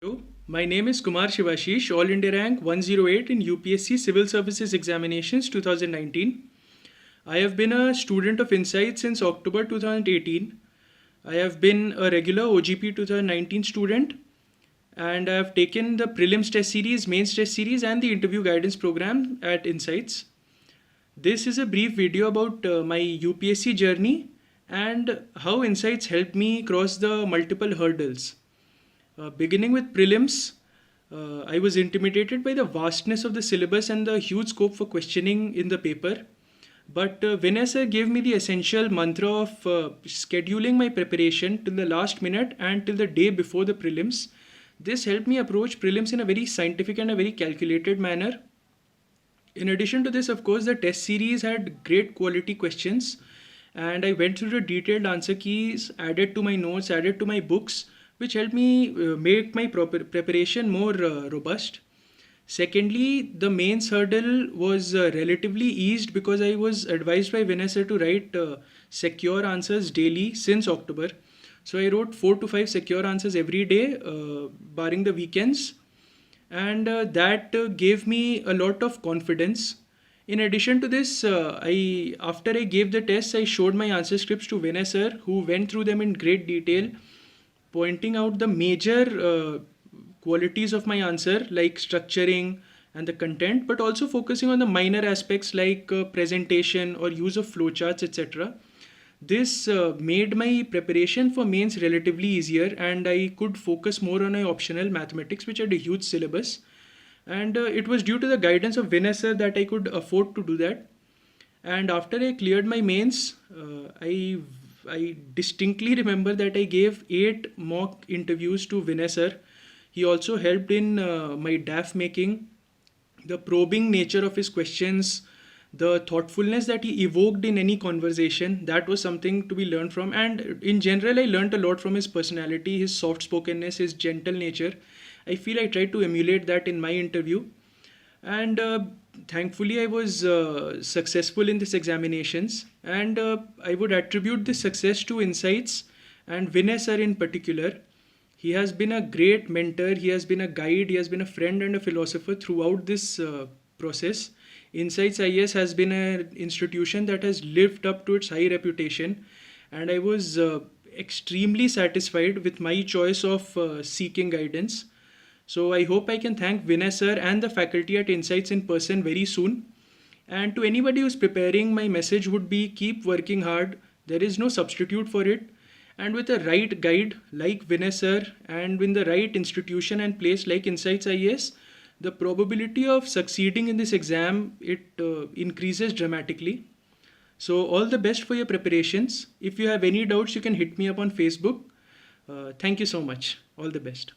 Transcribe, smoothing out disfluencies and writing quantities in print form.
Hello, my name is Kumar Shivashish, All India Rank 108 in UPSC Civil Services Examinations 2019. I have been a student of Insight since October 2018. I have been a regular OGP 2019 student and I have taken the prelims test series, mains test series, and the interview guidance program at Insights. This is a brief video about my UPSC journey and how Insights helped me cross the multiple hurdles. Beginning with prelims, I was intimidated by the vastness of the syllabus and the huge scope for questioning in the paper. But Vinay sir gave me the essential mantra of scheduling my preparation till the last minute and till the day before the prelims. This helped me approach prelims in a very scientific and a very calculated manner. In addition to this, of course, the test series had great quality questions, and I went through the detailed answer keys, added to my notes, added to my books, which helped me make my preparation more robust. Secondly, the mains hurdle was relatively eased because I was advised by Vanessa to write secure answers daily since October. So I wrote 4 to 5 secure answers every day, barring the weekends, and that gave me a lot of confidence. In addition to this, I after I gave the tests, I showed my answer scripts to Vinay sir, who went through them in great detail, pointing out the major qualities of my answer like structuring and the content, but also focusing on the minor aspects like presentation or use of flowcharts, etc. This made my preparation for mains relatively easier, and I could focus more on my optional mathematics, which had a huge syllabus. And it was due to the guidance of Vinay sir that I could afford to do that. And after I cleared my mains, I distinctly remember that I gave 8 mock interviews to Vinay sir. He also helped in my DAF making. The probing nature of his questions, the thoughtfulness that he evoked in any conversation, that was something to be learned from. And in general, I learned a lot from his personality, his soft spokenness, his gentle nature. I feel I tried to emulate that in my interview. And thankfully, I was successful in these examinations. And I would attribute this success to Insights and Vinay sir in particular. He has been a great mentor, he has been a guide, he has been a friend and a philosopher throughout this process. Insights IAS has been an institution that has lived up to its high reputation, and I was extremely satisfied with my choice of seeking guidance. So I hope I can thank Vinay sir and the faculty at Insights in person very soon. And to anybody who's preparing, my message would be keep working hard. There is no substitute for it. And with a right guide like Vinay sir and in the right institution and place like Insights IAS, the probability of succeeding in this exam, it increases dramatically. So all the best for your preparations. If you have any doubts, you can hit me up on Facebook. Thank you so much. All the best.